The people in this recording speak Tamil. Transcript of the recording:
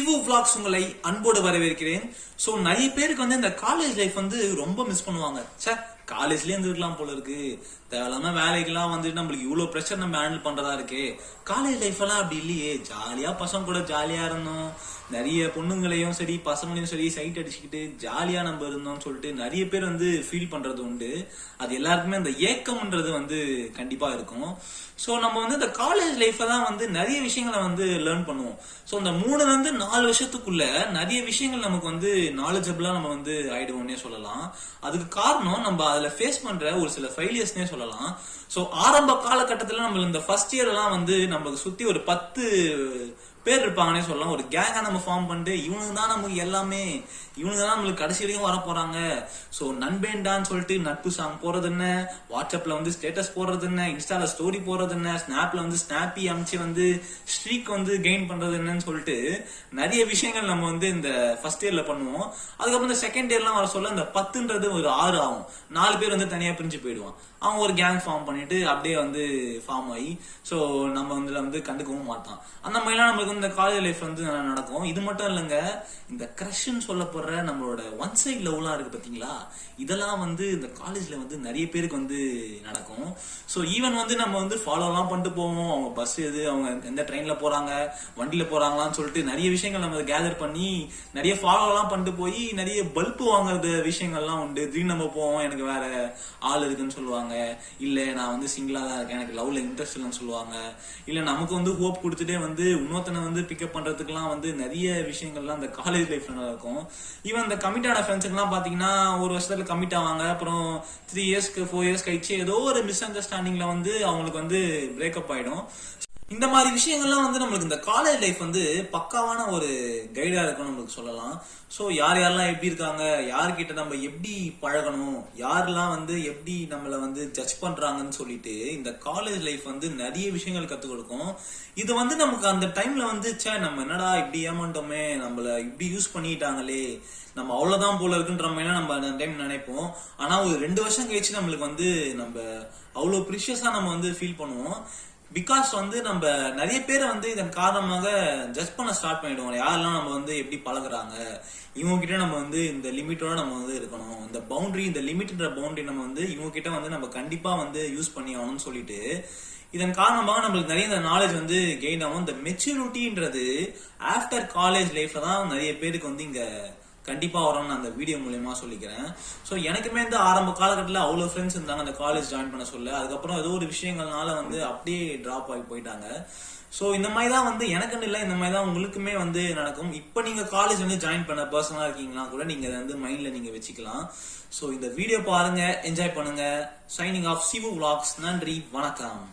சிவு vlogs உங்களை அன்போடு வரவேற்கிறேன். சோ நிறைய பேருக்கு வந்து இந்த காலேஜ் லைஃப் வந்து ரொம்ப மிஸ் பண்ணுவாங்க. காலேஜ்லயே இருந்துருக்கலாம் போல இருக்கு, தேவையில்லாம வேலைக்கெல்லாம் வந்துட்டு நம்மளுக்கு இவ்வளவு ப்ரெஷர் நம்ம ஹேண்டில் பண்றதா இருக்கு. காலேஜ் லைஃப் எல்லாம் அப்படி இல்லையே, ஜாலியா பசங்க கூட ஜாலியா இருந்தோம், நிறைய பொண்ணுங்களையும் சரி பசங்களையும் சரி சைட் அடிச்சுக்கிட்டு ஜாலியா நம்ம இருந்தோம்னு சொல்லிட்டு நிறைய பேர் வந்து ஃபீல் பண்றது உண்டு. அது எல்லாருக்குமே அந்த ஏக்கம்ன்றது வந்து கண்டிப்பா இருக்கும். சோ நம்ம வந்து இந்த காலேஜ் லைஃப்ல தான் வந்து நிறைய விஷயங்களை வந்து லேர்ன் பண்ணுவோம். சோ இந்த 3 to 4 வருஷத்துக்குள்ள நிறைய விஷயங்கள் நமக்கு வந்து நாலேஜபிளா நம்ம வந்து ஆயிடுவோம்னே சொல்லலாம். அதுக்கு காரணம் நம்ம அதுல ஃபேஸ் பண்ற ஒரு சில ஃபெயிலியர்ஸ்னே சொல்லலாம். சோ ஆரம்ப காலகட்டத்துல நம்ம இந்த ஃபர்ஸ்ட் இயர் எல்லாம் வந்து நமக்கு சுத்தி ஒரு 10 பேர் இருப்பாங்கன்னே சொல்லலாம். ஒரு கேங்கா நம்ம ஃபார்ம் பண்ணிட்டு இவனுக்கு தான் நமக்கு எல்லாமே, இவனுக்கு தான் நம்மளுக்கு கடைசி வரைக்கும் வர போறாங்க. சோ நண்பேண்டான்னு சொல்லிட்டு நட்பு சாங் போறது என்ன, வாட்ஸ்அப்ல வந்து ஸ்டேட்டஸ் போடுறது என்ன, இன்ஸ்டால ஸ்டோரி போடுறது என்ன, ஸ்னாப்ல வந்து ஸ்னாப்பி அமைச்சு வந்து ஸ்ட்ரீக் வந்து கெயின் பண்றது என்னன்னு சொல்லிட்டு நிறைய விஷயங்கள் நம்ம வந்து இந்த ஃபர்ஸ்ட் இயர்ல பண்ணுவோம். அதுக்கப்புறம் இந்த செகண்ட் இயர்லாம் வர சொல்ல இந்த 10ன்றது ஒரு 6 ஆகும். 4 பேர் வந்து தனியா பிரிஞ்சு போயிடுவான். அவன் ஒரு கேங் ஃபார்ம் பண்ணிட்டு அப்படியே வந்து ஃபார்ம் ஆகி சோ நம்ம வந்து கண்டுக்கவும் மாட்டான். அந்த மாதிரிலாம் நம்மளுக்கு இந்த காலேஜ் லைஃப் வந்து நடக்கும். இது மட்டும் இல்லைங்க, இந்த கிரஷ்ன்னு சொல்ல போற நம்மளோட ஒன் சைட் லவ்லாம் இருக்கு பாத்தீங்களா, இதெல்லாம் வந்து இந்த காலேஜ்ல வந்து நிறைய பேருக்கு வந்து நடக்கும். சோ ஈவன் வந்து நம்ம வந்து ஃபாலோ எல்லாம் பண்ணிட்டு போவோம், அவங்க பஸ் எது, அவங்க எந்த ட்ரெயின்ல போறாங்க வண்டியில போறாங்களான்னு சொல்லிட்டு நிறைய விஷயங்கள் நம்ம கேதர் பண்ணி நிறைய ஃபாலோ எல்லாம் பண்ணிட்டு போய் நிறைய பல்ப் வாங்குறது விஷயங்கள்லாம் உண்டு. திடீர்னு நம்ம போவோம், எனக்கு வேற ஆள் இருக்குன்னு சொல்லுவாங்க, இல்ல நான் வந்து சிங்கிளா தான் இருக்கேன், எனக்கு லவ்ல இன்ட்ரெஸ்ட் இல்லைன்னு சொல்லுவாங்க, இல்ல நமக்கு வந்து ஹோப் கொடுத்துட்டே வந்து இன்னொருத்தனை வந்து பிக்கப் பண்றதுக்குலாம் வந்து நிறைய விஷயங்கள்லாம் இந்த காலேஜ் லைஃப்ல நடக்கும். ஈவன் இந்த கமிட் ஆன ஃப்ரெண்ட்ஸுக்கு எல்லாம் பாத்தீங்கன்னா ஒரு வருஷத்துல கமிட் ஆவாங்க, அப்புறம் 3 years 4 years கழிச்சு ஏதோ ஒரு மிஸ் அண்டர்ஸ்டாண்டிங்ல வந்து அவங்களுக்கு வந்து பிரேக்கப் ஆயிடும். இந்த மாதிரி விஷயங்கள்லாம் வந்து நம்மளுக்கு இந்த காலேஜ் லைஃப் வந்து பக்காவான ஒரு கைடா இருக்கும்னு நம்மளுக்கு சொல்லலாம். சோ யாரெல்லாம் எப்படி இருக்காங்க, யார்கிட்ட நம்ம எப்படி பழகணும், யாரெல்லாம் வந்து எப்படி நம்மள வந்து ஜட்ஜ் பண்றாங்கன்னு சொல்லிட்டு இந்த காலேஜ் லைஃப் வந்து நிறைய விஷயங்கள் கத்துக் கொடுக்கும். இது வந்து நமக்கு அந்த டைம்ல வந்து நம்ம என்னடா இப்படி ஏமாண்டோமே, நம்மள இப்படி யூஸ் பண்ணிட்டாங்களே, நம்ம அவ்வளவுதான் போல இருக்குன்ற மாதிரி நம்ம அந்த டைம் நினைப்போம். ஆனா ஒரு 2 வருஷம் கழிச்சு நம்மளுக்கு வந்து நம்ம அவ்வளவு ப்ரிஷியஸா நம்ம வந்து ஃபீல் பண்ணுவோம். பிகாஸ் வந்து நம்ம நிறைய பேரை வந்து இதன் காரணமாக ஜட்ஜ் பண்ண ஸ்டார்ட் பண்ணிடுவோம். யாரெல்லாம் நம்ம வந்து எப்படி பழகுறாங்க, இவங்க கிட்ட நம்ம வந்து இந்த லிமிட்டோட நம்ம வந்து இருக்கணும், இந்த பவுண்டரி, இந்த லிமிட்ன்ற பவுண்டரி நம்ம வந்து இவங்க கிட்ட வந்து நம்ம கண்டிப்பா வந்து யூஸ் பண்ணி ஆகணும்னு சொல்லிட்டு இதன் காரணமாக நம்மளுக்கு நிறைய இந்த நாலேஜ் வந்து கெயின் ஆகும். இந்த மெச்சூரிட்டின்றது ஆஃப்டர் காலேஜ் லைஃப்ல தான் நிறைய பேருக்கு வந்து இங்க கண்டிப்பா வரும்னு அந்த வீடியோ மூலியமா சொல்லிக்கிறேன். சோ எனக்குமே இந்த ஆரம்ப காலகட்டத்தில் அவ்வளவு ஃப்ரெண்ட்ஸ் இருந்தாங்க அந்த காலேஜ் ஜாயின் பண்ண சொல்ல, அதுக்கப்புறம் ஏதோ ஒரு விஷயங்கள்னால வந்து அப்படியே டிராப் ஆகி போயிட்டாங்க. சோ இந்த மாதிரி தான் வந்து எனக்குன்னு இல்லை, இந்த மாதிரி தான் உங்களுக்குமே வந்து நடக்கும். இப்ப நீங்க காலேஜ் வந்து ஜாயின் பண்ண பர்சனலா இருக்கீங்களா கூட நீங்க வந்து மைண்ட்ல நீங்க வச்சுக்கலாம். சோ இந்த வீடியோ பாருங்க, என்ஜாய் பண்ணுங்க. Signing off Sivu vlogs. நன்றி, வணக்கம்.